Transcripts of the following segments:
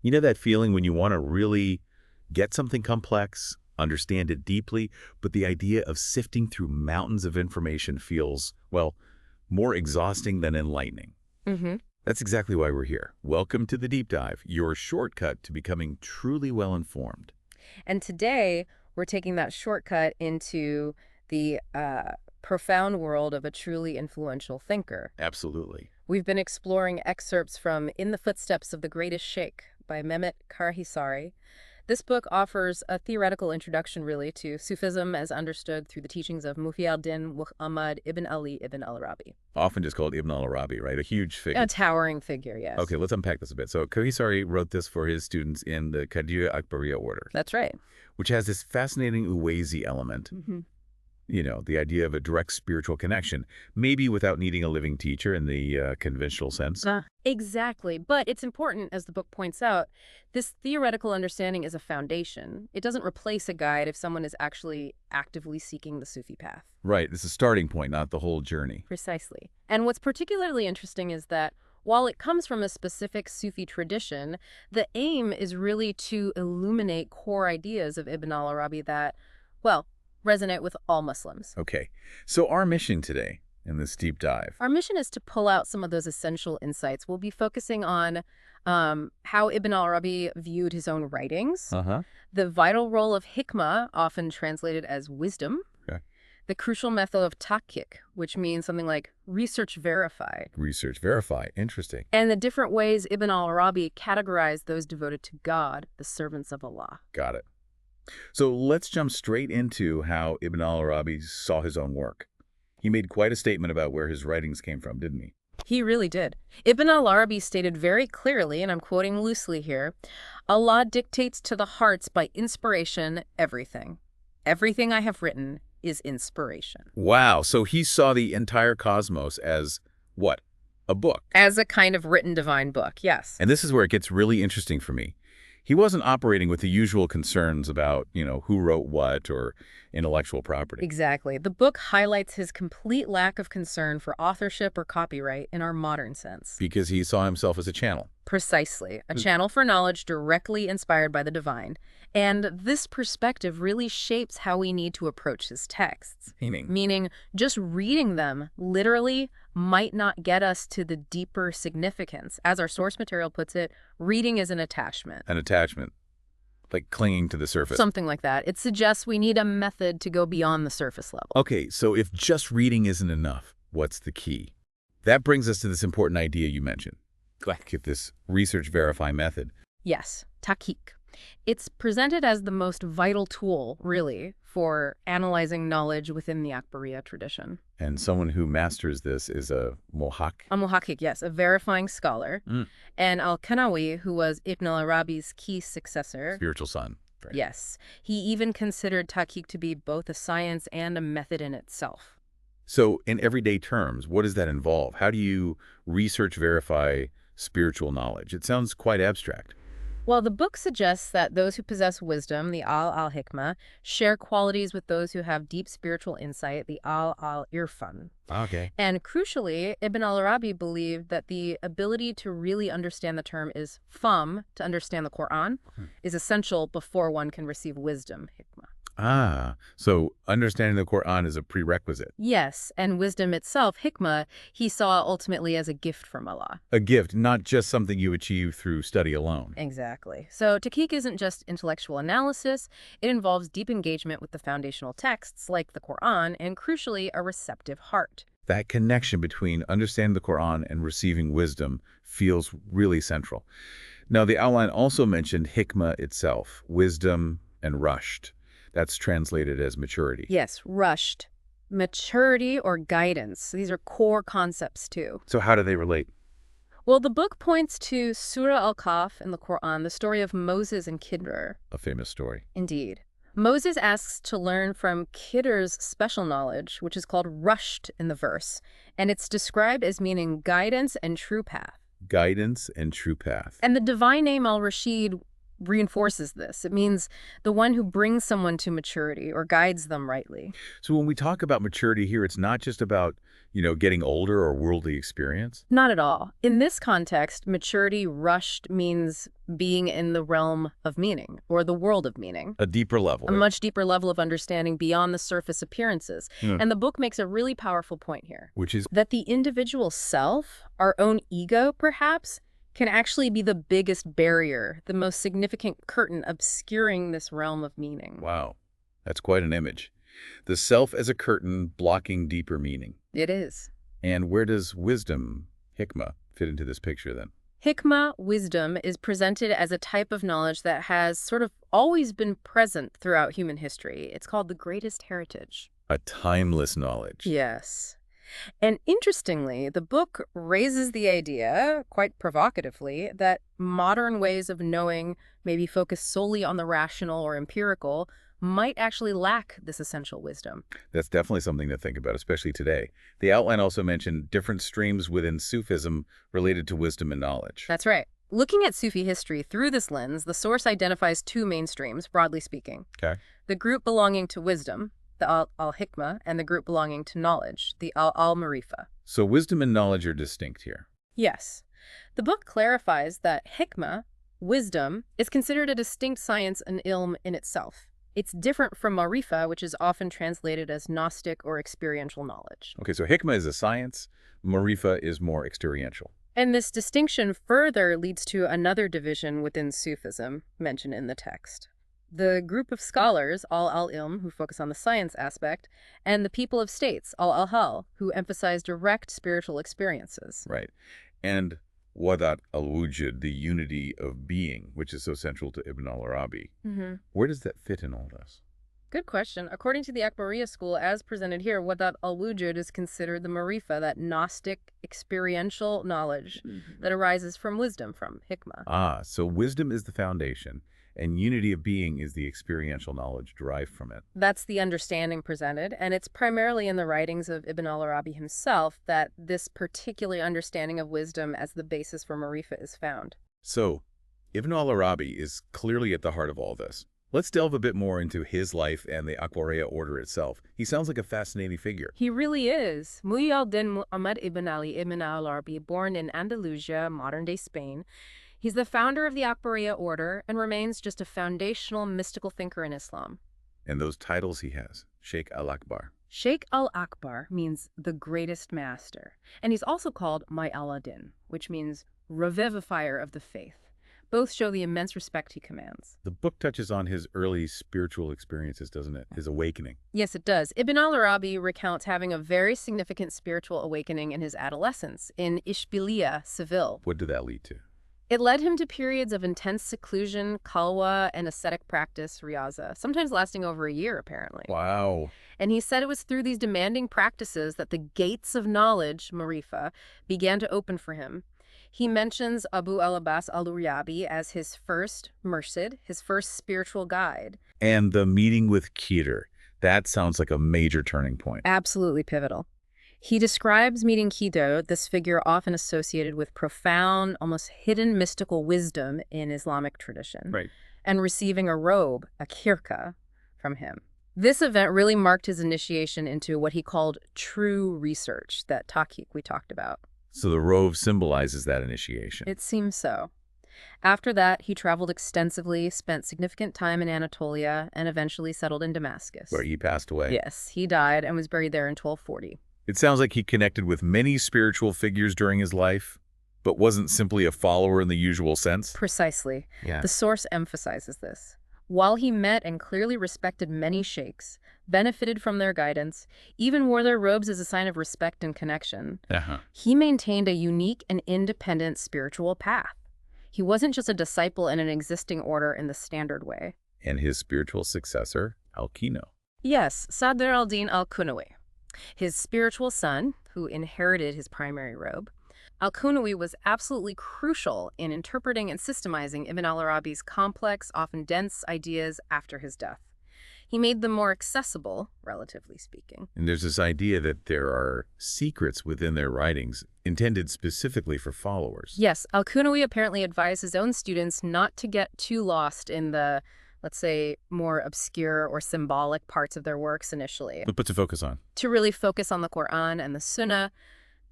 You know that feeling when you want to really get something complex, understand it deeply, but the idea of sifting through mountains of information feels, well, more exhausting than enlightening. Mm-hmm. That's exactly why we're here. Welcome to the Deep Dive, your shortcut to becoming truly well-informed. And today, we're taking that shortcut into the profound world of a truly influential thinker. Absolutely. We've been exploring excerpts from In the Footsteps of the Greatest Sheikh by Mehmet Karhisari. This book offers a theoretical introduction, really, to Sufism as understood through the teachings of Muhyi al-Din Muhammad ibn Ali ibn al-Arabi. Often just called Ibn al-Arabi, right? A huge figure. A towering figure, yes. Okay, let's unpack this a bit. So Kahisari wrote this for his students in the Qadir Akbariya order, That's right. which has this fascinating Uwaisi element. Mm-hmm. You know, the idea of a direct spiritual connection, maybe without needing a living teacher in the conventional sense. Exactly. But it's important, as the book points out, this theoretical understanding is a foundation. It doesn't replace a guide if someone is actually actively seeking the Sufi path. Right, it's a starting point, not the whole journey. Precisely. And what's particularly interesting is that while it comes from a specific Sufi tradition, the aim is really to illuminate core ideas of Ibn al-Arabi that, well, resonate with all Muslims. Okay, so our mission today in this deep dive. Our mission is to pull out some of those essential insights. We'll be focusing on how Ibn al-Arabi viewed his own writings, the vital role of hikmah, often translated as wisdom, Okay. the crucial method of tahqiq, which means something like research verify, Research, verify, interesting. and the different ways Ibn al-Arabi categorized those devoted to God, the servants of Allah. Got it. So let's jump straight into how Ibn al-Arabi saw his own work. He made quite a statement about where his writings came from, didn't he? He really did. Ibn al-Arabi stated very clearly, and I'm quoting loosely here, Allah dictates to the hearts by inspiration everything. Everything I have written is inspiration. Wow, so he saw the entire cosmos as, what? A book. As a kind of written divine book, yes. And this is where it gets really interesting for me. He wasn't operating with the usual concerns about, who wrote what or intellectual property. Exactly. The book highlights his complete lack of concern for authorship or copyright in our modern sense. Because he saw himself as a channel. Precisely. A channel for knowledge directly inspired by the divine. And this perspective really shapes how we need to approach his texts. Meaning, just reading them literally might not get us to the deeper significance. As our source material puts it, reading is an attachment. An attachment. Like clinging to the surface. Something like that. It suggests we need a method to go beyond the surface level. Okay, so if just reading isn't enough, what's the key? That brings us to this important idea you mentioned. Get this research verify method. Yes, tahqiq. It's presented as the most vital tool, really, for analyzing knowledge within the Akbariya tradition. And someone who masters this is a muhaq. A muhaqqiq, yes, a verifying scholar. And al-Kanawi, who was Ibn al-Arabi's key successor. Spiritual son. Right. Yes. He even considered tahqiq to be both a science and a method in itself. So in everyday terms, what does that involve? How do you research verify spiritual knowledge? It sounds quite abstract. Well, the book suggests that those who possess wisdom, the al-hikmah, share qualities with those who have deep spiritual insight, the al-irfan. Okay. And crucially, Ibn al-Arabi believed that the ability to really understand the term is fahm, to understand the Quran, is essential before one can receive wisdom, hikmah. So understanding the Quran is a prerequisite. Yes, and wisdom itself, hikmah, he saw ultimately as a gift from Allah. A gift, not just something you achieve through study alone. Exactly. So tahqiq isn't just intellectual analysis. It involves deep engagement with the foundational texts like the Quran and, crucially, a receptive heart. That connection between understanding the Quran and receiving wisdom feels really central. Now, the outline also mentioned hikmah itself, wisdom and rushed. That's translated as maturity. Yes, rushed. Maturity or guidance. These are core concepts, too. So how do they relate? Well, the book points to Surah Al-Kahf in the Quran, the story of Moses and Khidr. A famous story. Indeed. Moses asks to learn from Khidr's special knowledge, which is called rushed in the verse, and it's described as meaning guidance and true path. Guidance and true path. And the divine name al-Rashid reinforces this. It means the one who brings someone to maturity or guides them rightly. So when we talk about maturity here, it's not just about, getting older or worldly experience? Not at all. In this context, maturity rushed means being in the realm of meaning, or the world of meaning. A deeper level. A much deeper level of understanding beyond the surface appearances. And the book makes a really powerful point here. Which is? That the individual self, our own ego perhaps, can actually be the biggest barrier, the most significant curtain obscuring this realm of meaning. Wow, that's quite an image. The self as a curtain blocking deeper meaning. It is. And where does wisdom, hikmah, fit into this picture then? Hikmah, wisdom, is presented as a type of knowledge that has sort of always been present throughout human history. It's called the greatest heritage. A timeless knowledge. Yes. And interestingly, the book raises the idea, quite provocatively, that modern ways of knowing, maybe focused solely on the rational or empirical, might actually lack this essential wisdom. That's definitely something to think about, especially today. The outline also mentioned different streams within Sufism related to wisdom and knowledge. That's right. Looking at Sufi history through this lens, the source identifies two main streams, broadly speaking. Okay. The group belonging to wisdom, the al-hikmah, and the group belonging to knowledge, the al-marifa. So wisdom and knowledge are distinct here. Yes. The book clarifies that hikmah, wisdom, is considered a distinct science and ilm in itself. It's different from marifa, which is often translated as Gnostic or experiential knowledge. Okay, so hikmah is a science, marifa is more experiential. And this distinction further leads to another division within Sufism mentioned in the text. The group of scholars, al-ilm, who focus on the science aspect, and the people of states, al-hal, who emphasize direct spiritual experiences. Right. And wadat al-wujud, the unity of being, which is so central to Ibn al-Arabi. Where does that fit in all this? Good question. According to the Akbariya school, as presented here, wadat al-wujud is considered the marifa, that Gnostic experiential knowledge that arises from wisdom, from hikmah. Ah, so wisdom is the foundation, and unity of being is the experiential knowledge derived from it. That's the understanding presented, and it's primarily in the writings of Ibn al-Arabi himself that this particular understanding of wisdom as the basis for marifa is found. So, Ibn al-Arabi is clearly at the heart of all this. Let's delve a bit more into his life and the Akbariya order itself. He sounds like a fascinating figure. He really is. Muhyi al-Din Muhammad ibn Ali ibn al-Arabi, born in Andalusia, modern-day Spain. He's the founder of the Akbariya order and remains just a foundational mystical thinker in Islam. And those titles he has, Sheikh al-Akbar. Sheikh al-Akbar means the greatest master, and he's also called Muhyi al-Din, which means revivifier of the faith. Both show the immense respect he commands. The book touches on his early spiritual experiences, doesn't it? His awakening. Yes, it does. Ibn al-Arabi recounts having a very significant spiritual awakening in his adolescence in Ishbiliya, Seville. What did that lead to? It led him to periods of intense seclusion, khalwa, and ascetic practice, riyaza, sometimes lasting over a year, apparently. Wow. And he said it was through these demanding practices that the gates of knowledge, marifa, began to open for him. He mentions Abu al-Abbas al-Uryabi as his first mursid, his first spiritual guide. And the meeting with Khidr, that sounds like a major turning point. Absolutely pivotal. He describes meeting Khidr, this figure often associated with profound, almost hidden mystical wisdom in Islamic tradition, Right. and receiving a robe, a kirka, from him. This event really marked his initiation into what he called true research, that tahqiq we talked about. So the robe symbolizes that initiation. It seems so. After that, he traveled extensively, spent significant time in Anatolia, and eventually settled in Damascus. Where he passed away. Yes, he died and was buried there in 1240. It sounds like he connected with many spiritual figures during his life, but wasn't simply a follower in the usual sense. Precisely. Yeah. The source emphasizes this. While he met and clearly respected many sheikhs, benefited from their guidance, even wore their robes as a sign of respect and connection, he maintained a unique and independent spiritual path. He wasn't just a disciple in an existing order in the standard way. And his spiritual successor, Al-Kino. Yes, Sadr al-Din al-Kunawi. His spiritual son, who inherited his primary robe, Al-Kunawi was absolutely crucial in interpreting and systemizing Ibn al-Arabi's complex, often dense ideas after his death. He made them more accessible, relatively speaking. And there's this idea that there are secrets within their writings intended specifically for followers. Yes, Al-Qunawi apparently advised his own students not to get too lost in the, let's say, more obscure or symbolic parts of their works initially. But to focus on. To really focus on the Quran and the Sunnah,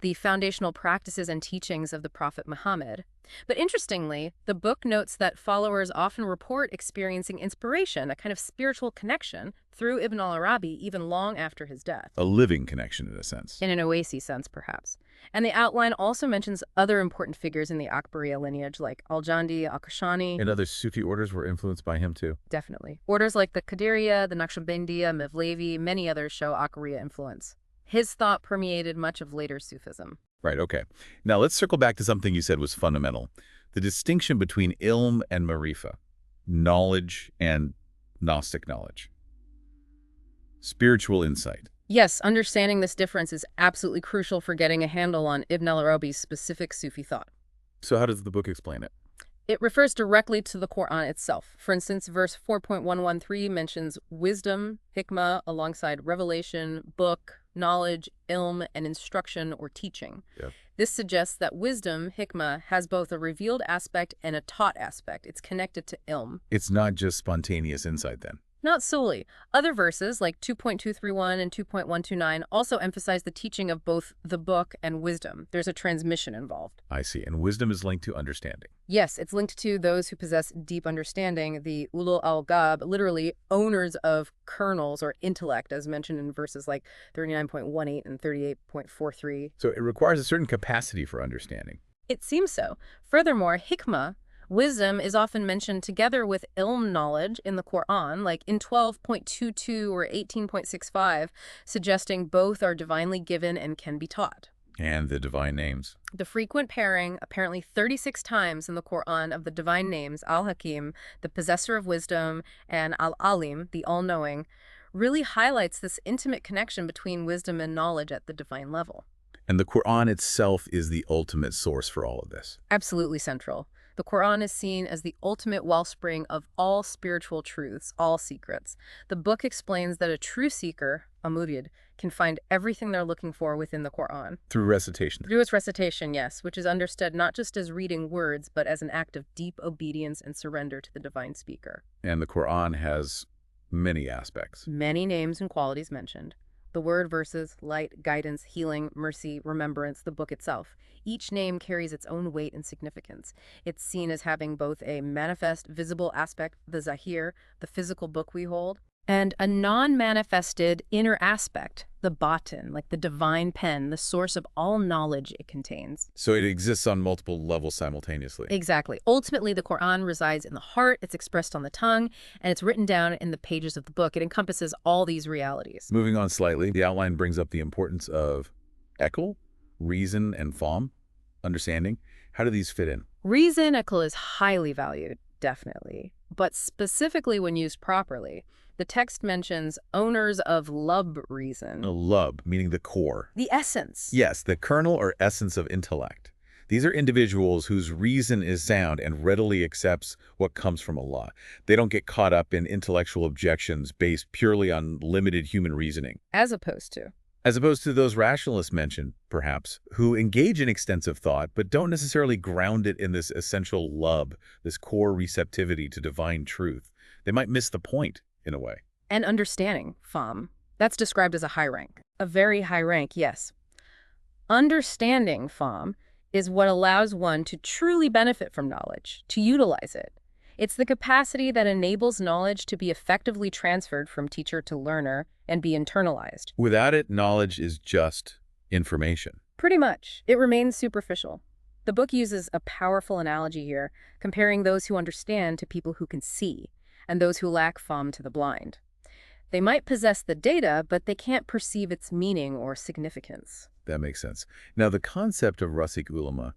the foundational practices and teachings of the Prophet Muhammad. But interestingly, the book notes that followers often report experiencing inspiration, a kind of spiritual connection, through Ibn al-Arabi even long after his death. A living connection, in a sense. In an Oasis sense, perhaps. And the outline also mentions other important figures in the Akbariya lineage, like Al-Jandi, Al-Kashani. And other Sufi orders were influenced by him, too. Definitely. Orders like the Qadiriya, the Naqshbandiya, Mevlevi, many others show Akbariya influence. His thought permeated much of later Sufism. Right, okay. Now let's circle back to something you said was fundamental. The distinction between ilm and marifa, knowledge and Gnostic knowledge. Spiritual insight. Yes, understanding this difference is absolutely crucial for getting a handle on Ibn al-Arabi's specific Sufi thought. So how does the book explain it? It refers directly to the Quran itself. For instance, verse 4.113 mentions wisdom, hikmah, alongside revelation, book, knowledge, ilm, and instruction or teaching. Yep. This suggests that wisdom, hikmah, has both a revealed aspect and a taught aspect. It's connected to ilm. It's not just spontaneous insight, then. Not solely. Other verses, like 2.231 and 2.129, also emphasize the teaching of both the book and wisdom. There's a transmission involved. I see. And wisdom is linked to understanding. Yes, it's linked to those who possess deep understanding, the ulul al-gab, literally owners of kernels or intellect, as mentioned in verses like 39.18 and 38.43. So it requires a certain capacity for understanding. It seems so. Furthermore, hikmah, wisdom, is often mentioned together with ilm knowledge in the Quran, like in 12.22 or 18.65, suggesting both are divinely given and can be taught. And the divine names. The frequent pairing, apparently 36 times in the Quran, of the divine names Al-Hakim, the possessor of wisdom, and Al-Alim, the all-knowing, really highlights this intimate connection between wisdom and knowledge at the divine level. And the Quran itself is the ultimate source for all of this. Absolutely central. The Quran is seen as the ultimate wellspring of all spiritual truths, all secrets. The book explains that a true seeker, a murid, can find everything they're looking for within the Quran. Through recitation. Through its recitation, yes, which is understood not just as reading words, but as an act of deep obedience and surrender to the divine speaker. And the Quran has many aspects. Many names and qualities mentioned. The word, verses, light, guidance, healing, mercy, remembrance, the book itself. Each name carries its own weight and significance. It's seen as having both a manifest, visible aspect, the zahir, the physical book we hold, and a non-manifested inner aspect, the batin, like the divine pen, the source of all knowledge it contains. So it exists on multiple levels simultaneously. Exactly. Ultimately, the Quran resides in the heart, it's expressed on the tongue, and it's written down in the pages of the book. It encompasses all these realities. Moving on slightly, the outline brings up the importance of ekal, reason, and fahm, understanding. How do these fit in? Reason, ekal, is highly valued, definitely, but specifically when used properly. The text mentions owners of lub reason. A lub, meaning the core. The essence. Yes, the kernel or essence of intellect. These are individuals whose reason is sound and readily accepts what comes from Allah. They don't get caught up in intellectual objections based purely on limited human reasoning. As opposed to those rationalists mentioned, perhaps, who engage in extensive thought but don't necessarily ground it in this essential lub, this core receptivity to divine truth. They might miss the point, in a way. And understanding, fahm. That's described as a high rank. A very high rank, yes. Understanding, fahm, is what allows one to truly benefit from knowledge, to utilize it. It's the capacity that enables knowledge to be effectively transferred from teacher to learner and be internalized. Without it, knowledge is just information. Pretty much. It remains superficial. The book uses a powerful analogy here, comparing those who understand to people who can see, and those who lack fahm to the blind. They might possess the data, but they can't perceive its meaning or significance. That makes sense. Now, the concept of Rasik Ulama,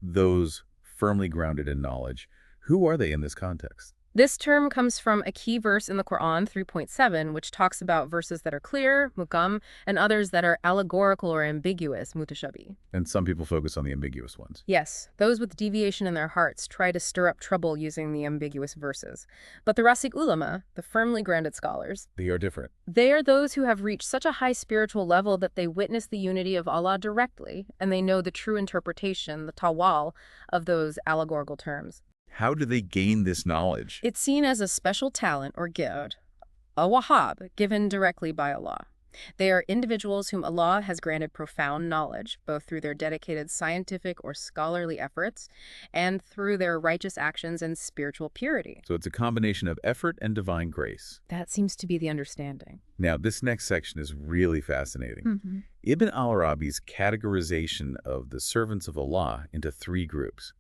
those firmly grounded in knowledge, who are they in this context? This term comes from a key verse in the Quran, 3.7, which talks about verses that are clear, mukam, and others that are allegorical or ambiguous, mutashabi. And some people focus on the ambiguous ones. Yes, those with deviation in their hearts try to stir up trouble using the ambiguous verses. But the Rasik ulama, the firmly grounded scholars, They are different. they are those who have reached such a high spiritual level that they witness the unity of Allah directly, and they know the true interpretation, the tawal, of those allegorical terms. How do they gain this knowledge? It's seen as a special talent or gift, a wahab, given directly by Allah. They are individuals whom Allah has granted profound knowledge, both through their dedicated scientific or scholarly efforts and through their righteous actions and spiritual purity. So it's a combination of effort and divine grace. That seems to be the understanding. Now, this next section is really fascinating. Mm-hmm. Ibn al-Arabi's categorization of the servants of Allah into 3 groups.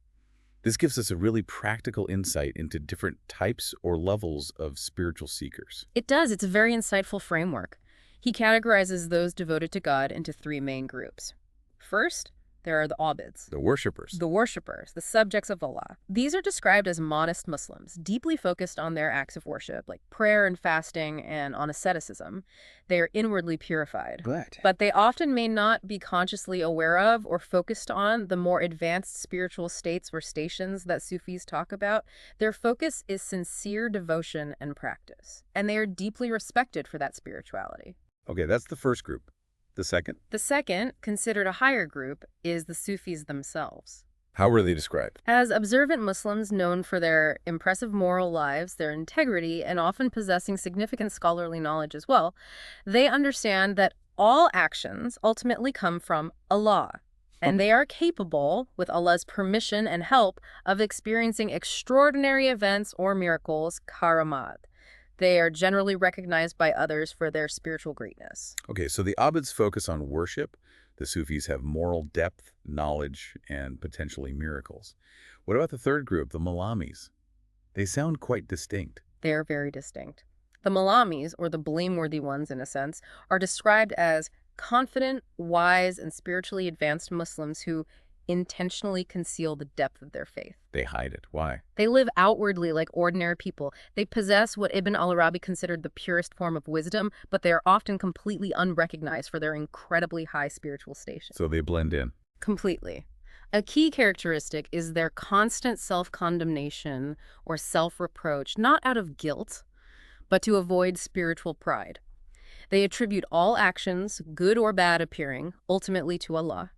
This gives us a really practical insight into different types or levels of spiritual seekers. It does. It's a very insightful framework. He categorizes those devoted to God into 3 main groups. First, there are the abids, The worshippers. the worshippers, the subjects of Allah. These are described as modest Muslims, deeply focused on their acts of worship, like prayer and fasting and on asceticism. They are inwardly purified. But they often may not be consciously aware of or focused on the more advanced spiritual states or stations that Sufis talk about. Their focus is sincere devotion and practice, and they are deeply respected for that spirituality. Okay, that's the first group. The second? The second, considered a higher group, is the Sufis themselves. How were they described? As observant Muslims known for their impressive moral lives, their integrity, and often possessing significant scholarly knowledge as well, they understand that all actions ultimately come from Allah, and they are capable, with Allah's permission and help, of experiencing extraordinary events or miracles, karamat. They are generally recognized by others for their spiritual greatness. Okay, so the Abids focus on worship. The Sufis have moral depth, knowledge, and potentially miracles. What about the third group, the Malamis? They sound quite distinct. They are very distinct. The Malamis, or the blameworthy ones in a sense, are described as confident, wise, and spiritually advanced Muslims who intentionally conceal the depth of their faith. They hide it. Why? They live outwardly like ordinary people. They possess what Ibn al-Arabi considered the purest form of wisdom, but they are often completely unrecognized for their incredibly high spiritual station. So they blend in. Completely. A key characteristic is their constant self-condemnation or self-reproach, not out of guilt, but to avoid spiritual pride. They attribute all actions, good or bad appearing, ultimately to Allah.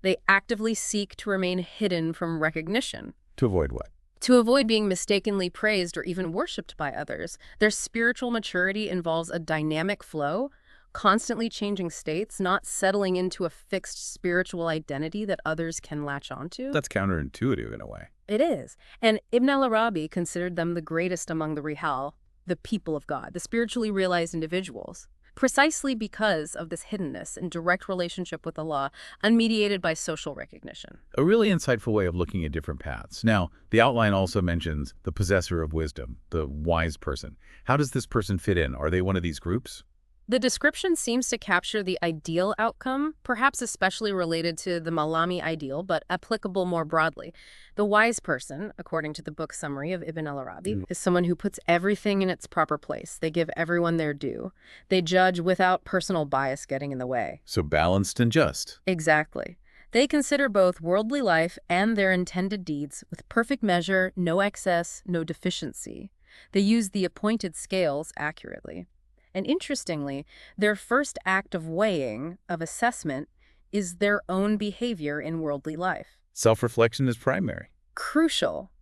They actively seek to remain hidden from recognition. To avoid what? To avoid being mistakenly praised or even worshipped by others. Their spiritual maturity involves a dynamic flow, constantly changing states, not settling into a fixed spiritual identity that others can latch onto. That's counterintuitive in a way. It is. And Ibn al-Arabi considered them the greatest among the Rihal, the people of God, the spiritually realized individuals, precisely because of this hiddenness and direct relationship with Allah, unmediated by social recognition. A really insightful way of looking at different paths. Now, the outline also mentions the possessor of wisdom, the wise person. How does this person fit in? Are they one of these groups? The description seems to capture the ideal outcome, perhaps especially related to the Malami ideal, but applicable more broadly. The wise person, according to the book summary of Ibn al-Arabi, is someone who puts everything in its proper place. They give everyone their due. They judge without personal bias getting in the way. So balanced and just. Exactly. They consider both worldly life and their intended deeds with perfect measure, no excess, no deficiency. They use the appointed scales accurately. And interestingly, their first act of weighing, of assessment, is their own behavior in worldly life. Self-reflection is primary. Crucial.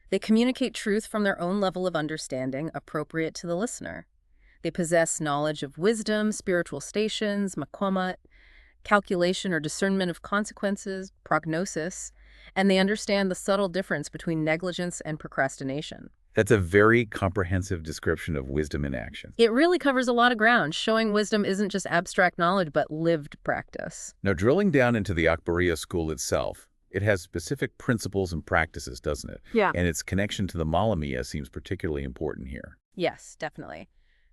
They communicate truth from their own level of understanding appropriate to the listener. They possess knowledge of wisdom, spiritual stations, maqamat, calculation or discernment of consequences, prognosis, and they understand the subtle difference between negligence and procrastination. That's a very comprehensive description of wisdom in action. It really covers a lot of ground, showing wisdom isn't just abstract knowledge, but lived practice. Now, drilling down into the Akbariya school itself, it has specific principles and practices, doesn't it? Yeah. And its connection to the Malamiya seems particularly important here. Yes, definitely.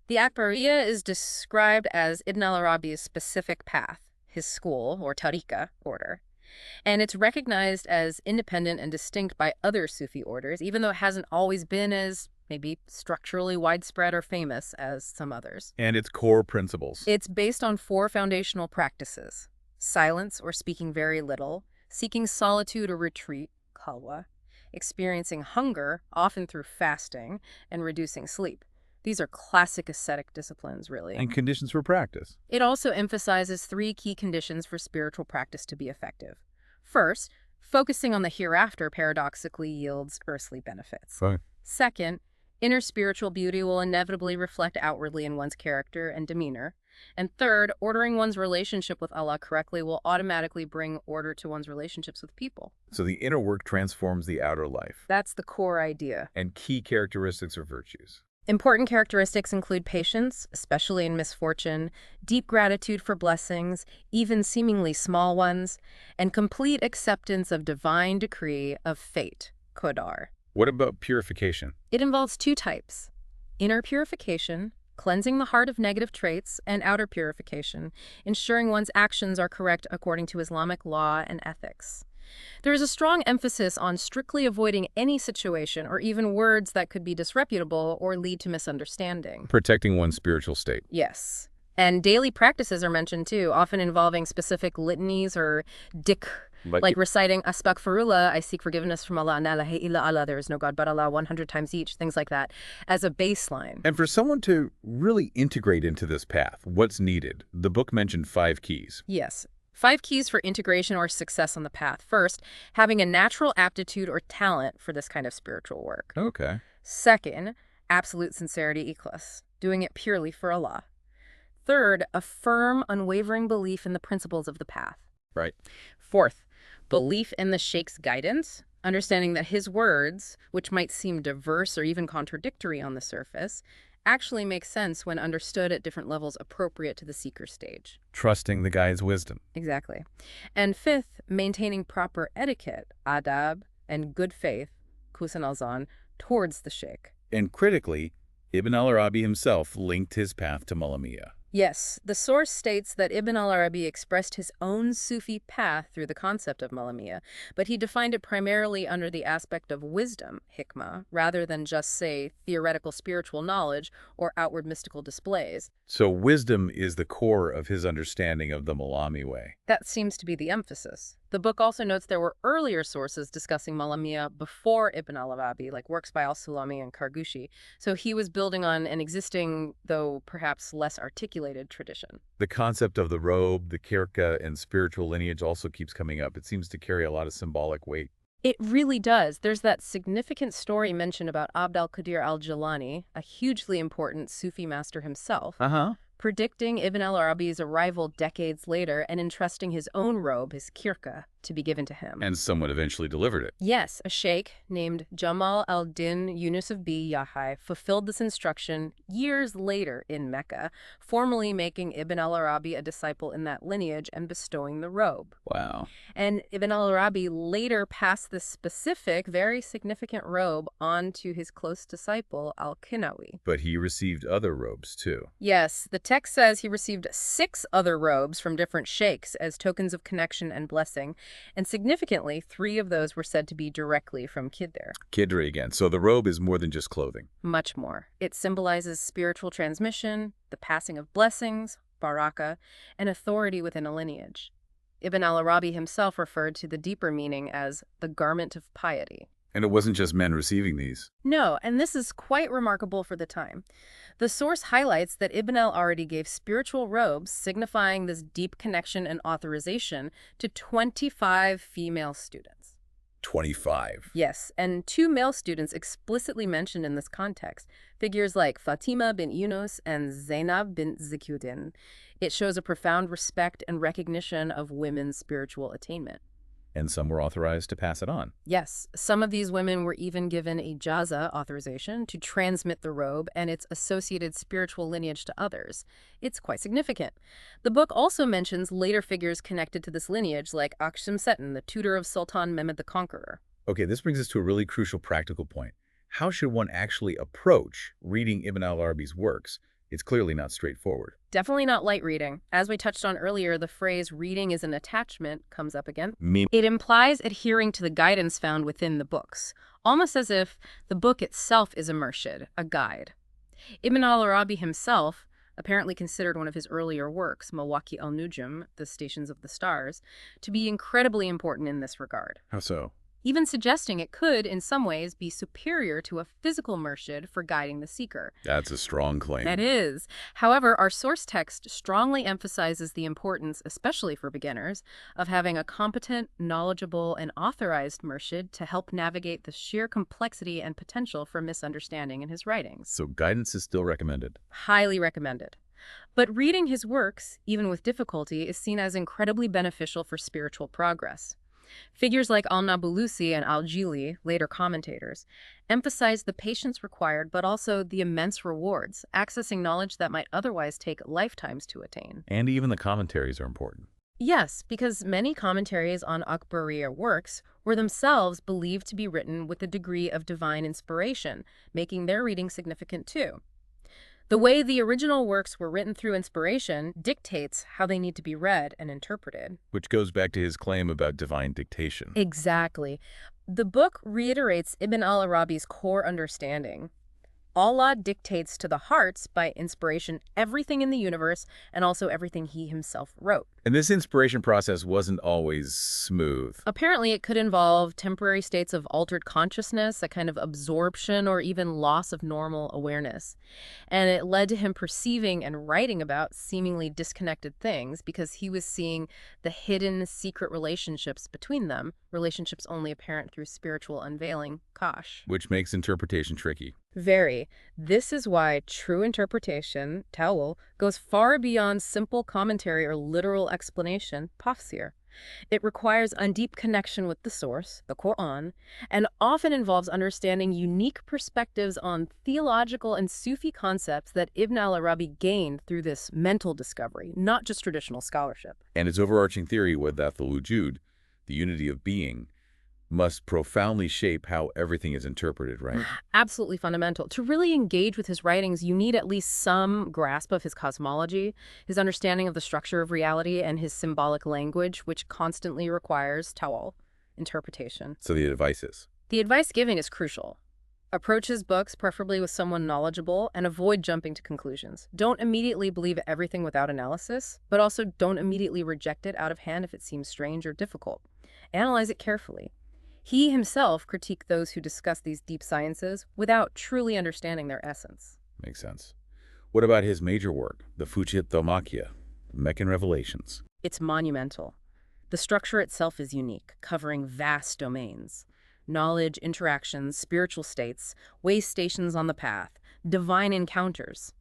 The Akbariya is described as Ibn al-Arabi's specific path, his school, or tariqa, order. And it's recognized as independent and distinct by other Sufi orders, even though it hasn't always been as maybe structurally widespread or famous as some others. And its core principles. It's based on 4 foundational practices: silence or speaking very little, seeking solitude or retreat, khalwa, experiencing hunger, often through fasting, and reducing sleep. These are classic ascetic disciplines, really. And conditions for practice. It also emphasizes 3 key conditions for spiritual practice to be effective. First, focusing on the hereafter paradoxically yields earthly benefits. Fine. Second, inner spiritual beauty will inevitably reflect outwardly in one's character and demeanor. And third, ordering one's relationship with Allah correctly will automatically bring order to one's relationships with people. So the inner work transforms the outer life. That's the core idea. And key characteristics or virtues. Important characteristics include patience, especially in misfortune, deep gratitude for blessings, even seemingly small ones, and complete acceptance of divine decree of fate, qadar. What about purification? It involves 2 types: inner purification, cleansing the heart of negative traits, and outer purification, ensuring one's actions are correct according to Islamic law and ethics. There is a strong emphasis on strictly avoiding any situation or even words that could be disreputable or lead to misunderstanding. Protecting one's spiritual state. Yes. And daily practices are mentioned too, often involving specific litanies or dhikr, like reciting Astaghfirullah, I seek forgiveness from Allah, la ilaha illa Allah, there is no God but Allah, 100 times each, things like that, as a baseline. And for someone to really integrate into this path, what's needed? The book mentioned 5 keys. Yes. 5 keys for integration or success on the path. First, having a natural aptitude or talent for this kind of spiritual work. Okay. Second, absolute sincerity, ikhlas, doing it purely for Allah. Third, a firm, unwavering belief in the principles of the path. Right. Fourth, belief in the Sheikh's guidance, understanding that his words, which might seem diverse or even contradictory on the surface, actually make sense when understood at different levels appropriate to the seeker stage. Trusting the guide's wisdom. Exactly. And fifth, maintaining proper etiquette, adab, and good faith, kusan alzan, towards the Sheikh. And critically, Ibn al-Arabi himself linked his path to Malamiyya. Yes, the source states that Ibn al-Arabi expressed his own Sufi path through the concept of Malamiyya, but he defined it primarily under the aspect of wisdom, hikmah, rather than just, say, theoretical spiritual knowledge or outward mystical displays. So wisdom is the core of his understanding of the Malami way. That seems to be the emphasis. The book also notes there were earlier sources discussing Malamiyya before Ibn al-Arabi, like works by al-Sulami and Kargushi, so he was building on an existing, though perhaps less articulated, tradition. The concept of the robe, the kirka, and spiritual lineage also keeps coming up. It seems to carry a lot of symbolic weight. It really does. There's that significant story mentioned about Abd al-Qadir al-Jilani, a hugely important Sufi master himself, predicting Ibn al-Arabi's arrival decades later and entrusting his own robe, his kirka, to be given to him. And someone eventually delivered it. Yes, a sheikh named Jamal al-Din Yunus of B. Yahai fulfilled this instruction years later in Mecca, formally making Ibn al-Arabi a disciple in that lineage and bestowing the robe. Wow. And Ibn al-Arabi later passed this specific, very significant robe on to his close disciple, al-Kinawi. But he received other robes, too. Yes, the text says he received 6 other robes from different sheikhs as tokens of connection and blessing, and significantly, 3 of those were said to be directly from Khidr. Khidr again. So the robe is more than just clothing. Much more. It symbolizes spiritual transmission, the passing of blessings, baraka, and authority within a lineage. Ibn al-Arabi himself referred to the deeper meaning as the garment of piety. And it wasn't just men receiving these. No, and this is quite remarkable for the time. The source highlights that Ibn al-Arabi gave spiritual robes signifying this deep connection and authorization to 25 female students. 25. Yes, and 2 male students explicitly mentioned in this context, figures like Fatima bint Yunus and Zainab bint Zikyuddin. It shows a profound respect and recognition of women's spiritual attainment. And some were authorized to pass it on. Yes, some of these women were even given ijaza authorization to transmit the robe and its associated spiritual lineage to others. It's quite significant. The book also mentions later figures connected to this lineage, like Akhshemsetten, the tutor of Sultan Mehmed the Conqueror. Okay, this brings us to a really crucial practical point. How should one actually approach reading Ibn al-Arabi's works It's clearly not straightforward. Definitely not light reading. As we touched on earlier, the phrase reading is an attachment comes up again. Me It implies adhering to the guidance found within the books, almost as if the book itself is a murshid, a guide. Ibn al-Arabi himself, apparently considered one of his earlier works, Mawaki al-Nujum, The Stations of the Stars, to be incredibly important in this regard. How so? Even suggesting it could, in some ways, be superior to a physical murshid for guiding the seeker. That's a strong claim. That is. However, our source text strongly emphasizes the importance, especially for beginners, of having a competent, knowledgeable, and authorized murshid to help navigate the sheer complexity and potential for misunderstanding in his writings. So guidance is still recommended. Highly recommended. But reading his works, even with difficulty, is seen as incredibly beneficial for spiritual progress. Figures like al-Nabulusi and al-Jili, later commentators, emphasize the patience required but also the immense rewards, accessing knowledge that might otherwise take lifetimes to attain. And even the commentaries are important. Yes, because many commentaries on Akbariya works were themselves believed to be written with a degree of divine inspiration, making their reading significant too. The way the original works were written through inspiration dictates how they need to be read and interpreted. Which goes back to his claim about divine dictation. Exactly. The book reiterates Ibn al-Arabi's core understanding. Allah dictates to the hearts by inspiration everything in the universe and also everything he himself wrote. And this inspiration process wasn't always smooth. Apparently, it could involve temporary states of altered consciousness, a kind of absorption, or even loss of normal awareness. And it led to him perceiving and writing about seemingly disconnected things because he was seeing the hidden, secret relationships between them, relationships only apparent through spiritual unveiling, Kosh. Which makes interpretation tricky. Very. This is why true interpretation, ta'wil, goes far beyond simple commentary or literal explanation, tafsir. It requires a deep connection with the source, the Quran, and often involves understanding unique perspectives on theological and Sufi concepts that Ibn al-Arabi gained through this mental discovery, not just traditional scholarship. And its overarching theory was that the wujud, the unity of being, must profoundly shape how everything is interpreted, right? Absolutely fundamental. To really engage with his writings, you need at least some grasp of his cosmology, his understanding of the structure of reality, and his symbolic language, which constantly requires ta'wil, interpretation. So the advice is? The advice giving is crucial. Approach his books, preferably with someone knowledgeable, and avoid jumping to conclusions. Don't immediately believe everything without analysis, but also don't immediately reject it out of hand if it seems strange or difficult. Analyze it carefully. He himself critiqued those who discuss these deep sciences without truly understanding their essence. Makes sense. What about his major work, the Fuqih Thomakia, Meccan Revelations? It's monumental. The structure itself is unique, covering vast domains. Knowledge, interactions, spiritual states, way stations on the path, divine encounters.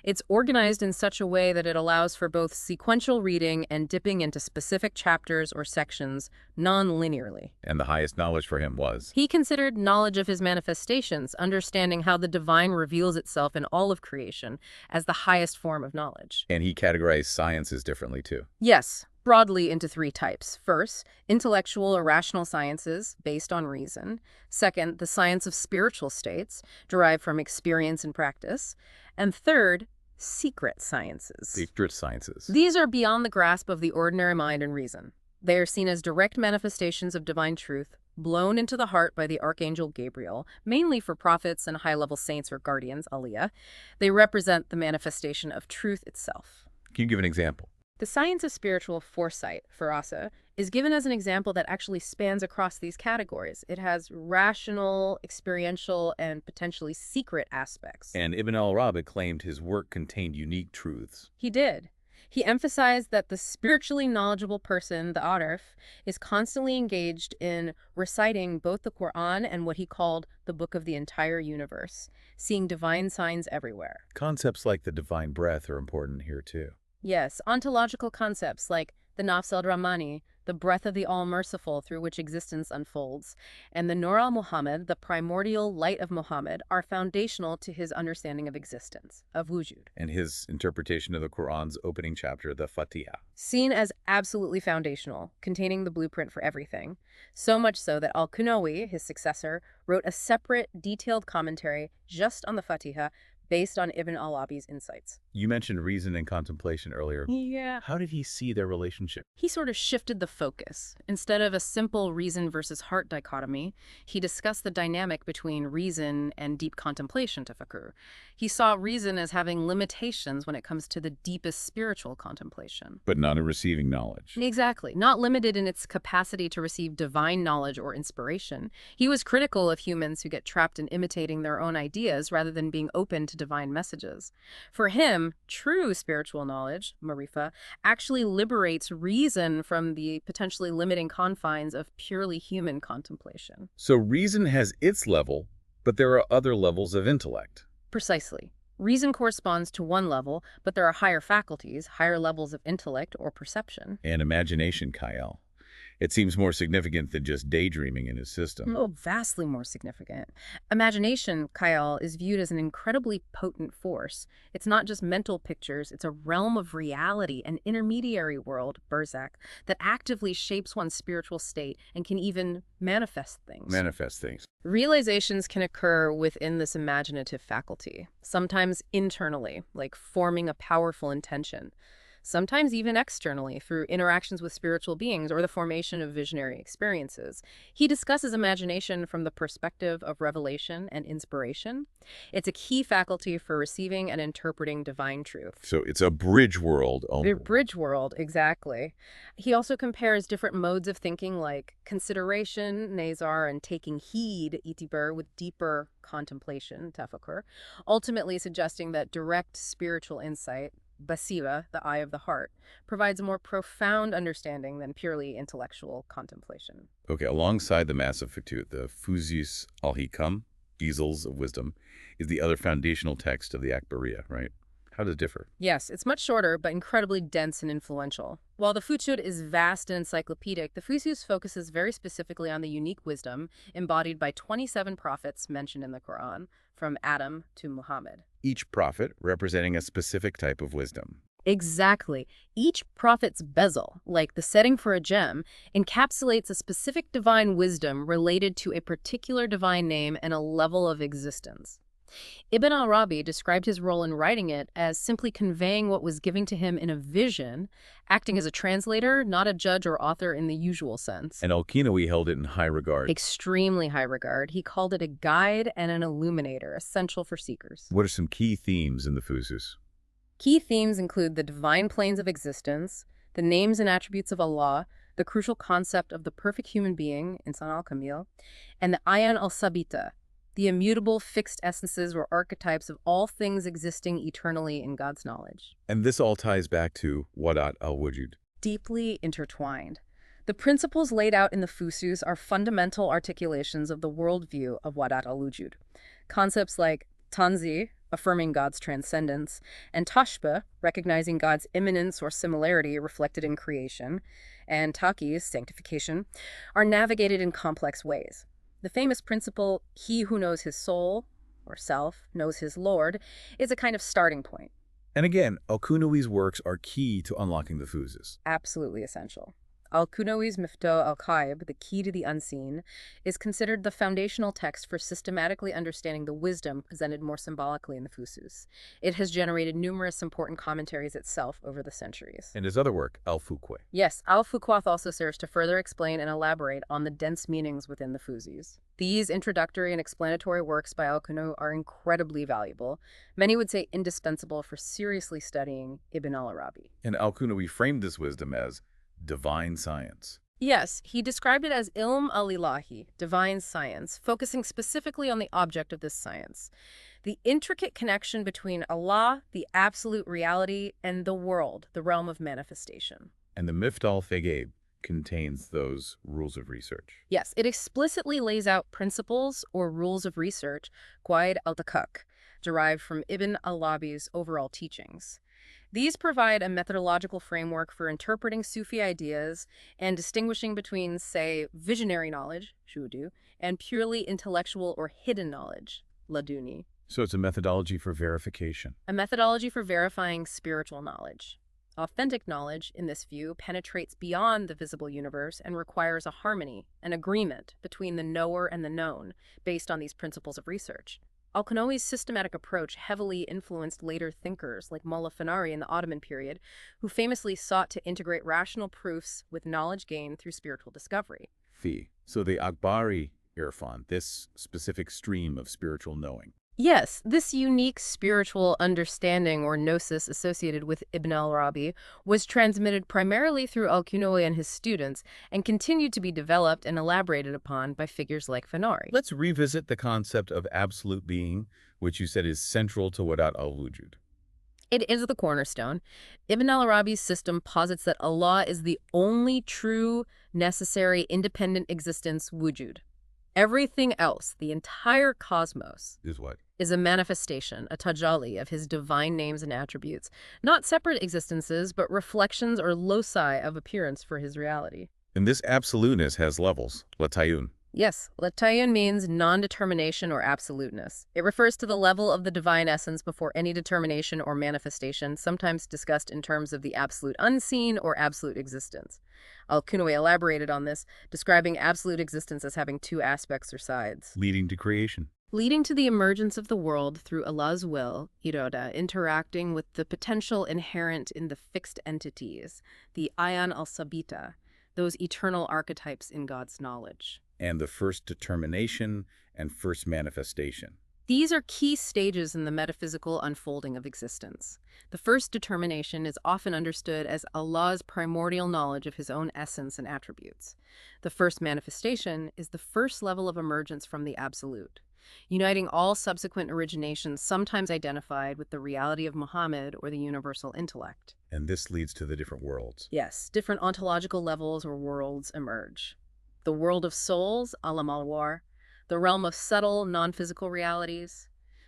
It's organized in such a way that it allows for both sequential reading and dipping into specific chapters or sections non-linearly. And the highest knowledge for him was? He considered knowledge of his manifestations, understanding how the divine reveals itself in all of creation, as the highest form of knowledge. And he categorized sciences differently too. Yes, broadly into three types. First, intellectual or rational sciences based on reason. Second, the science of spiritual states derived from experience and practice. And third, secret sciences. Secret sciences. These are beyond the grasp of the ordinary mind and reason. They are seen as direct manifestations of divine truth, blown into the heart by the Archangel Gabriel, mainly for prophets and high-level saints or guardians, aliyah. They represent the manifestation of truth itself. Can you give an example? The science of spiritual foresight, firasa, is given as an example that actually spans across these categories. It has rational, experiential, and potentially secret aspects. And Ibn al-Arabi claimed his work contained unique truths. He did. He emphasized that the spiritually knowledgeable person, the arif, is constantly engaged in reciting both the Quran and what he called the book of the entire universe, seeing divine signs everywhere. Concepts like the divine breath are important here too. Yes, ontological concepts like the Nafs al-Rahmani, the breath of the All-Merciful through which existence unfolds, and the Nur al-Muhammad, the primordial light of Muhammad, are foundational to his understanding of existence, of wujud. And his interpretation of the Quran's opening chapter, the Fatiha. Seen as absolutely foundational, containing the blueprint for everything. So much so that al-Kunawi, his successor, wrote a separate, detailed commentary just on the Fatiha based on Ibn Arabi's insights. You mentioned reason and contemplation earlier. Yeah. How did he see their relationship? He sort of shifted the focus. Instead of a simple reason versus heart dichotomy, he discussed the dynamic between reason and deep contemplation, tafakkur. He saw reason as having limitations when it comes to the deepest spiritual contemplation. But not in receiving knowledge. Exactly. Not limited in its capacity to receive divine knowledge or inspiration. He was critical of humans who get trapped in imitating their own ideas rather than being open to divine messages. For him, true spiritual knowledge, marifa, actually liberates reason from the potentially limiting confines of purely human contemplation. So reason has its level, but there are other levels of intellect. Precisely. Reason corresponds to one level, but there are higher faculties, higher levels of intellect or perception. And imagination, Kyle. It seems more significant than just daydreaming in his system. Oh, vastly more significant. Imagination, Kyle, is viewed as an incredibly potent force. It's not just mental pictures, it's a realm of reality, an intermediary world, Berzak, that actively shapes one's spiritual state and can even manifest things. Manifest things. Realizations can occur within this imaginative faculty, sometimes internally, like forming a powerful intention. Sometimes even externally, through interactions with spiritual beings or the formation of visionary experiences. He discusses imagination from the perspective of revelation and inspiration. It's a key faculty for receiving and interpreting divine truth. So it's a bridge world only. The bridge world, exactly. He also compares different modes of thinking like consideration, nazar, and taking heed, itibar, with deeper contemplation, tafakkur, ultimately suggesting that direct spiritual insight, basira, the eye of the heart, provides a more profound understanding than purely intellectual contemplation. Okay, alongside the massive Fatut, the Fuzus al-Hikam, Easels of Wisdom, is the other foundational text of the Akbariya, right? How does it differ? Yes, it's much shorter, but incredibly dense and influential. While the Futud is vast and encyclopedic, the Fusus focuses very specifically on the unique wisdom embodied by 27 prophets mentioned in the Quran, from Adam to Muhammad. Each prophet representing a specific type of wisdom. Exactly. Each prophet's bezel, like the setting for a gem, encapsulates a specific divine wisdom related to a particular divine name and a level of existence. Ibn Arabi described his role in writing it as simply conveying what was given to him in a vision, acting as a translator, not a judge or author in the usual sense. And al-Kinawi held it in high regard. Extremely high regard. He called it a guide and an illuminator, essential for seekers. What are some key themes in the Fusus? Key themes include the divine planes of existence, the names and attributes of Allah, the crucial concept of the perfect human being, Insan al-Kamil, and the Ayan al-Sabita, the immutable fixed essences or archetypes of all things existing eternally in God's knowledge. And this all ties back to Wadat al-Wujud. Deeply intertwined. The principles laid out in the Fusus are fundamental articulations of the worldview of Wadat al-Wujud. Concepts like Tanzi, affirming God's transcendence, and Tashbih, recognizing God's immanence or similarity reflected in creation, and Taqiz, sanctification, are navigated in complex ways. The famous principle, he who knows his soul, or self, knows his Lord, is a kind of starting point. And again, al-Kunawi's works are key to unlocking the Fusus. Absolutely essential. Al-Kunawi's Miftah al-Qaib, the key to the unseen, is considered the foundational text for systematically understanding the wisdom presented more symbolically in the Fusus. It has generated numerous important commentaries itself over the centuries. And his other work, al-Fuqih. Yes, al-Fuqath also serves to further explain and elaborate on the dense meanings within the Fusus. These introductory and explanatory works by al-Kunawi are incredibly valuable. Many would say indispensable for seriously studying Ibn al-Arabi. And al-Kunawi framed this wisdom as divine science. Yes, he described it as ilm al-ilahi, divine science, focusing specifically on the object of this science. The intricate connection between Allah, the absolute reality, and the world, the realm of manifestation. And the Miftah al-Faghaib contains those rules of research. Yes, it explicitly lays out principles or rules of research, Qawaid al-Daqiq, derived from Ibn al-Arabi's overall teachings. These provide a methodological framework for interpreting Sufi ideas and distinguishing between, say, visionary knowledge, shudu, and purely intellectual or hidden knowledge, laduni. So it's a methodology for verification. A methodology for verifying spiritual knowledge. Authentic knowledge, in this view, penetrates beyond the visible universe and requires a harmony, an agreement between the knower and the known, based on these principles of research. Al-Qunawi's systematic approach heavily influenced later thinkers like Mullah Fanari in the Ottoman period, who famously sought to integrate rational proofs with knowledge gained through spiritual discovery. So the Akbari irfan, this specific stream of spiritual knowing. Yes, this unique spiritual understanding or gnosis associated with Ibn al-Arabi was transmitted primarily through al-Qunawi and his students and continued to be developed and elaborated upon by figures like Fanari. Let's revisit the concept of absolute being, which you said is central to Wadat al-Wujud. It is the cornerstone. Ibn al-Arabi's system posits that Allah is the only true, necessary, independent existence, wujud. Everything else, the entire cosmos, Is what? is a manifestation, a tajalli of his divine names and attributes, not separate existences, but reflections or loci of appearance for his reality. And this absoluteness has levels, latayun. Yes, latayun means non-determination or absoluteness. It refers to the level of the divine essence before any determination or manifestation, sometimes discussed in terms of the absolute unseen or absolute existence. Al-Qunawi elaborated on this, describing absolute existence as having two aspects or sides. Leading to creation. Leading to the emergence of the world through Allah's will, iroda, interacting with the potential inherent in the fixed entities, the ayan al-sabita, those eternal archetypes in God's knowledge. And the first determination and first manifestation. These are key stages in the metaphysical unfolding of existence. The first determination is often understood as Allah's primordial knowledge of his own essence and attributes. The first manifestation is the first level of emergence from the absolute, uniting all subsequent originations sometimes identified with the reality of Muhammad or the universal intellect. And this leads to the different worlds. Yes, different ontological levels or worlds emerge. The world of souls, alam al-war, the realm of subtle, non-physical realities,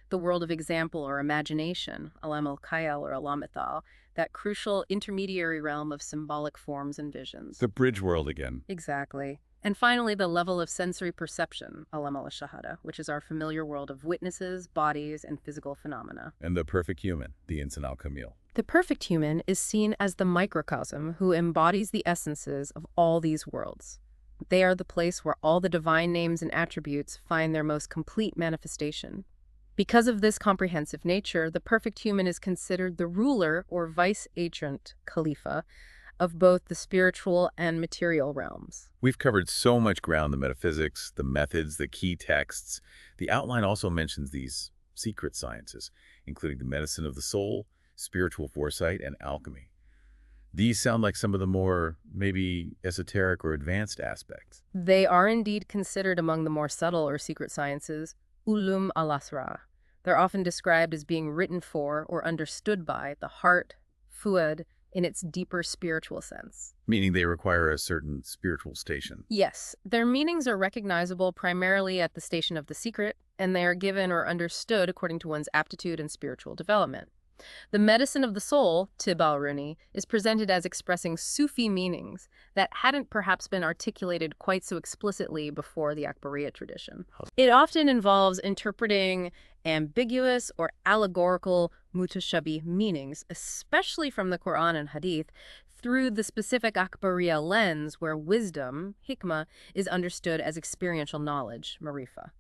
the world of example or imagination, alam al-khayal or alam ithal, that crucial intermediary realm of symbolic forms and visions. The bridge world again. Exactly. And finally, the level of sensory perception, alam al-shahada, which is our familiar world of witnesses, bodies, and physical phenomena. And the perfect human, the insan al-kamil. The perfect human is seen as the microcosm who embodies the essences of all these worlds. They are the place where all the divine names and attributes find their most complete manifestation. Because of this comprehensive nature, the perfect human is considered the ruler or vice-agent, Khalifa, of both the spiritual and material realms. We've covered so much ground, the metaphysics, the methods, the key texts. The outline also mentions these secret sciences, including the medicine of the soul, spiritual foresight, and alchemy. These sound like some of the more, maybe, esoteric or advanced aspects. They are indeed considered among the more subtle or secret sciences, ulum al-asra. They're often described as being written for or understood by the heart, fuad, in its deeper spiritual sense. Meaning they require a certain spiritual station. Yes, their meanings are recognizable primarily at the station of the secret, and they are given or understood according to one's aptitude and spiritual development. The medicine of the soul, Tib al-Runi, is presented as expressing Sufi meanings that hadn't perhaps been articulated quite so explicitly before the Akbariya tradition. It often involves interpreting ambiguous or allegorical mutashabih meanings, especially from the Quran and Hadith, through the specific Akbariya lens where wisdom, hikmah, is understood as experiential knowledge, marifa.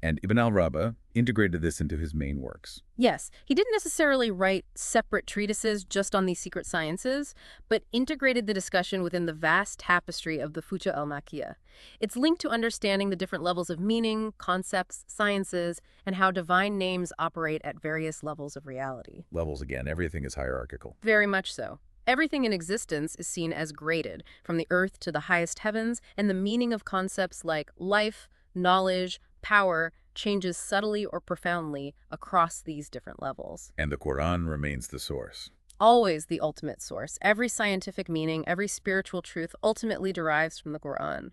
And Ibn al-Arabi integrated this into his main works. Yes, he didn't necessarily write separate treatises just on these secret sciences, but integrated the discussion within the vast tapestry of the Futuh al-Makkiyah. It's linked to understanding the different levels of meaning, concepts, sciences, and how divine names operate at various levels of reality. Levels again, everything is hierarchical. Very much so. Everything in existence is seen as graded, from the earth to the highest heavens, and the meaning of concepts like life, knowledge, power changes subtly or profoundly across these different levels. And the Quran remains the source. Always the ultimate source. Every scientific meaning, every spiritual truth ultimately derives from the Quran.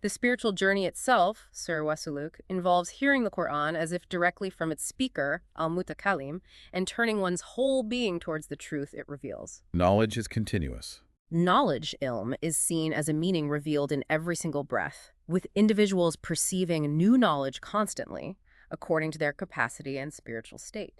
The spiritual journey itself, Sir Wasuluk, involves hearing the Quran as if directly from its speaker, al-Mutakalim, and turning one's whole being towards the truth it reveals. Knowledge is continuous. Knowledge, ilm, is seen as a meaning revealed in every single breath, with individuals perceiving new knowledge constantly, according to their capacity and spiritual state.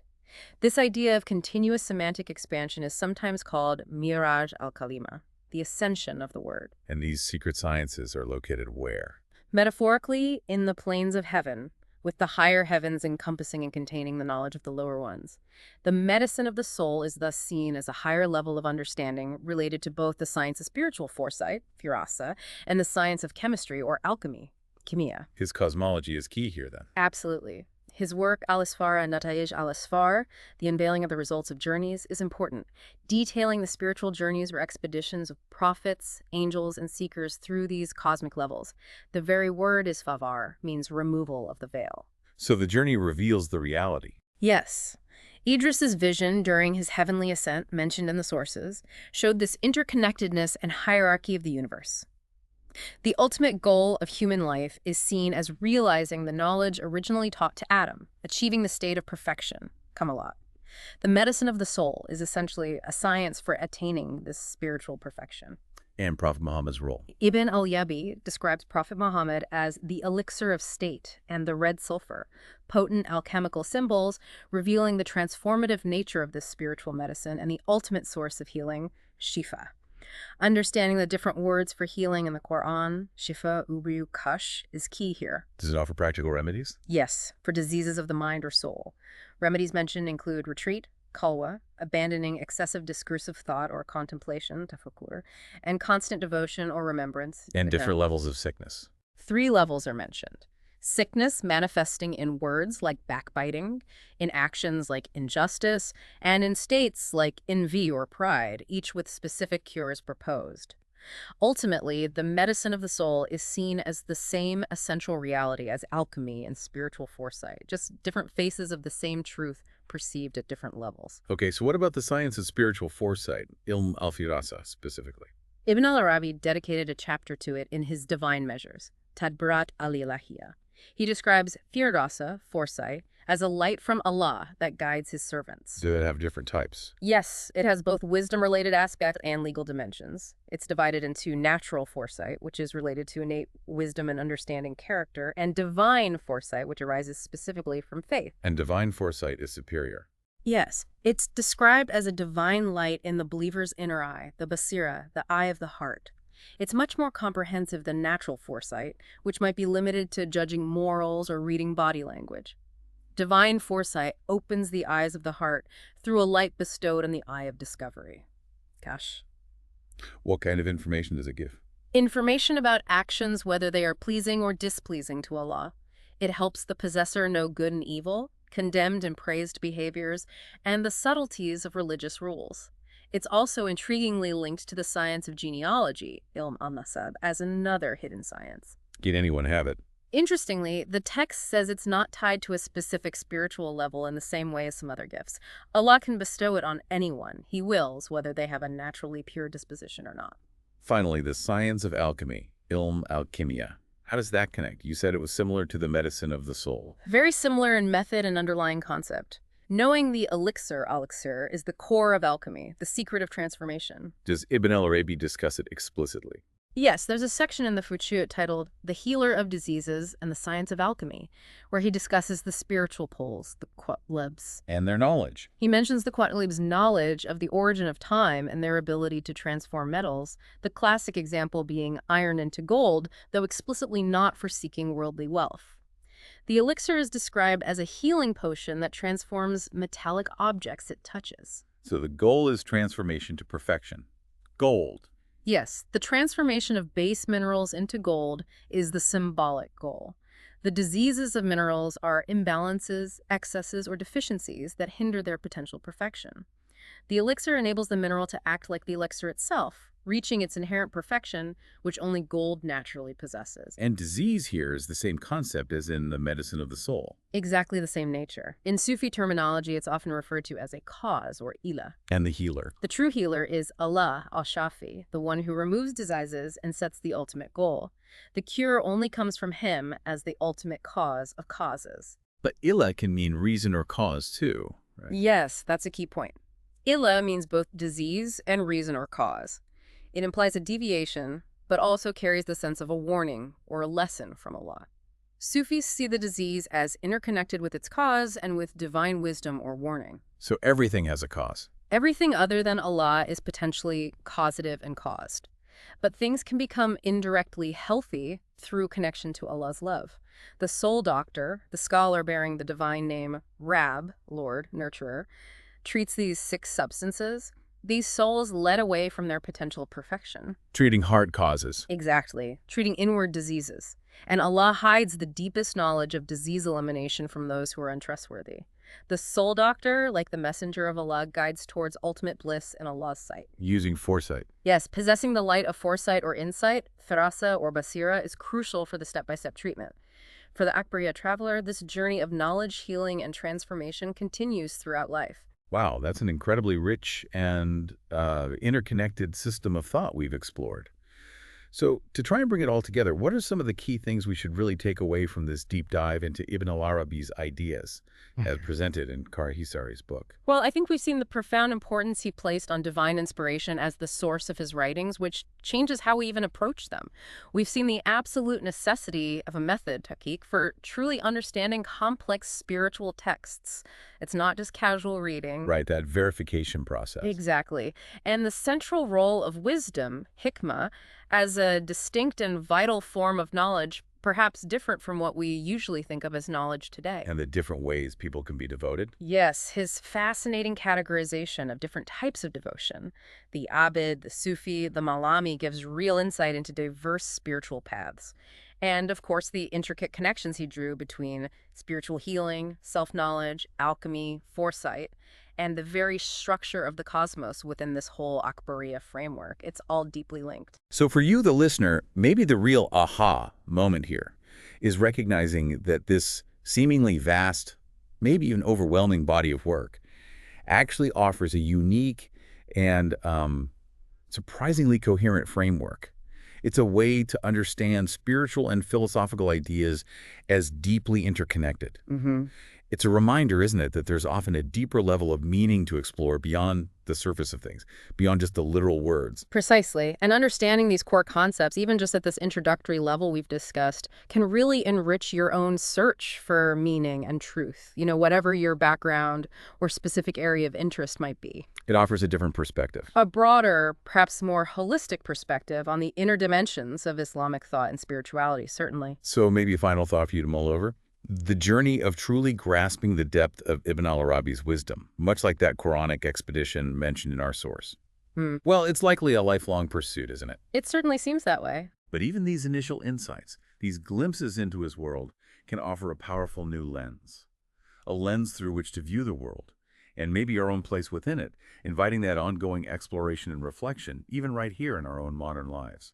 This idea of continuous semantic expansion is sometimes called miraj al-kalima, the ascension of the word. And these secret sciences are located where? Metaphorically, in the planes of heaven, with the higher heavens encompassing and containing the knowledge of the lower ones. The medicine of the soul is thus seen as a higher level of understanding related to both the science of spiritual foresight, firasa, and the science of chemistry or alchemy, kimia. His cosmology is key here, then. Absolutely. His work, Al-Asfar and Nata'ij al-Asfar, The Unveiling of the Results of Journeys, is important, detailing the spiritual journeys or expeditions of prophets, angels, and seekers through these cosmic levels. The very word is favar, means removal of the veil. So the journey reveals the reality. Yes. Idris's vision during his heavenly ascent, mentioned in the sources, showed this interconnectedness and hierarchy of the universe. The ultimate goal of human life is seen as realizing the knowledge originally taught to Adam, achieving the state of perfection, Kamalat. The medicine of the soul is essentially a science for attaining this spiritual perfection. And Prophet Muhammad's role. Ibn al-Yabi describes Prophet Muhammad as the elixir of state and the red sulfur, potent alchemical symbols revealing the transformative nature of this spiritual medicine and the ultimate source of healing, shifa. Understanding the different words for healing in the Quran, shifa, ubriyu, kash, is key here. Does it offer practical remedies? Yes, for diseases of the mind or soul. Remedies mentioned include retreat, khalwa, abandoning excessive discursive thought or contemplation, tafakkur, and constant devotion or remembrance. And different levels of sickness. 3 levels are mentioned. Sickness manifesting in words like backbiting, in actions like injustice, and in states like envy or pride, each with specific cures proposed. Ultimately, the medicine of the soul is seen as the same essential reality as alchemy and spiritual foresight, just different faces of the same truth perceived at different levels. Okay, so what about the science of spiritual foresight, ilm al-firasa specifically? Ibn al-Arabi dedicated a chapter to it in his Divine Measures, Tadbirat al-Ilahiyya. He describes firasa, foresight, as a light from Allah that guides his servants. Do it have different types? Yes, it has both wisdom-related aspects and legal dimensions. It's divided into natural foresight, which is related to innate wisdom and understanding character, and divine foresight, which arises specifically from faith. And divine foresight is superior. Yes, it's described as a divine light in the believer's inner eye, the basira, the eye of the heart. It's much more comprehensive than natural foresight, which might be limited to judging morals or reading body language. Divine foresight opens the eyes of the heart through a light bestowed on the eye of discovery. Gosh. What kind of information does it give? Information about actions, whether they are pleasing or displeasing to Allah. It helps the possessor know good and evil, condemned and praised behaviors, and the subtleties of religious rules. It's also intriguingly linked to the science of genealogy, ilm al-nasab, as another hidden science. Can anyone have it? Interestingly, the text says it's not tied to a specific spiritual level in the same way as some other gifts. Allah can bestow it on anyone He wills, whether they have a naturally pure disposition or not. Finally, the science of alchemy, ilm al-kimia. How does that connect? You said it was similar to the medicine of the soul. Very similar in method and underlying concept. Knowing the elixir, al-iksir, is the core of alchemy, the secret of transformation. Does Ibn al-Arabi discuss it explicitly? Yes, there's a section in the Fuchut titled The Healer of Diseases and the Science of Alchemy, where he discusses the spiritual poles, the quatlibs. And their knowledge. He mentions the quatlibs' knowledge of the origin of time and their ability to transform metals, the classic example being iron into gold, though explicitly not for seeking worldly wealth. The elixir is described as a healing potion that transforms metallic objects it touches. So the goal is transformation to perfection. Gold. Yes, the transformation of base minerals into gold is the symbolic goal. The diseases of minerals are imbalances, excesses, or deficiencies that hinder their potential perfection. The elixir enables the mineral to act like the elixir itself, reaching its inherent perfection, which only gold naturally possesses. And disease here is the same concept as in the medicine of the soul. Exactly the same nature. In Sufi terminology, it's often referred to as a cause, or ilah. And the healer. The true healer is Allah, al-Shafi, the one who removes diseases and sets the ultimate goal. The cure only comes from him as the ultimate cause of causes. But ilah can mean reason or cause too, right? Yes, that's a key point. Ilah means both disease and reason or cause. It implies a deviation, but also carries the sense of a warning or a lesson from Allah. Sufis see the disease as interconnected with its cause and with divine wisdom or warning. So everything has a cause. Everything other than Allah is potentially causative and caused. But things can become indirectly healthy through connection to Allah's love. The soul doctor, the scholar bearing the divine name Rab, Lord, Nurturer, treats these 6 substances, these souls led away from their potential perfection. Treating heart causes. Exactly, treating inward diseases. And Allah hides the deepest knowledge of disease elimination from those who are untrustworthy. The soul doctor, like the messenger of Allah, guides towards ultimate bliss in Allah's sight. Using foresight. Yes, possessing the light of foresight or insight, firasa or basira, is crucial for the step-by-step treatment. For the Akbariya traveler, this journey of knowledge, healing, and transformation continues throughout life. Wow, that's an incredibly rich and interconnected system of thought we've explored. So, to try and bring it all together, what are some of the key things we should really take away from this deep dive into Ibn al-Arabi's ideas, as presented in Karahisari's book? Well, I think we've seen the profound importance he placed on divine inspiration as the source of his writings, which changes how we even approach them. We've seen the absolute necessity of a method, Tahqiq, for truly understanding complex spiritual texts. It's not just casual reading. Right, that verification process. Exactly. And the central role of wisdom, hikmah, as a distinct and vital form of knowledge, perhaps different from what we usually think of as knowledge today. And the different ways people can be devoted. Yes, his fascinating categorization of different types of devotion, the Abid, the Sufi, the Malami, gives real insight into diverse spiritual paths. And, of course, the intricate connections he drew between spiritual healing, self-knowledge, alchemy, foresight, and the very structure of the cosmos within this whole Akbariya framework. It's all deeply linked. So for you, the listener, maybe the real aha moment here is recognizing that this seemingly vast, maybe even overwhelming body of work actually offers a unique and surprisingly coherent framework. It's a way to understand spiritual and philosophical ideas as deeply interconnected. It's a reminder, isn't it, that there's often a deeper level of meaning to explore beyond the surface of things, beyond just the literal words. Precisely. And understanding these core concepts, even just at this introductory level we've discussed, can really enrich your own search for meaning and truth, whatever your background or specific area of interest might be. It offers a different perspective. A broader, perhaps more holistic perspective on the inner dimensions of Islamic thought and spirituality, certainly. So maybe a final thought for you to mull over. The journey of truly grasping the depth of Ibn al-Arabi's wisdom, much like that Quranic expedition mentioned in our source. Well, it's likely a lifelong pursuit, isn't it? It certainly seems that way. But even these initial insights, these glimpses into his world, can offer a powerful new lens. A lens through which to view the world, and maybe our own place within it, inviting that ongoing exploration and reflection, even right here in our own modern lives.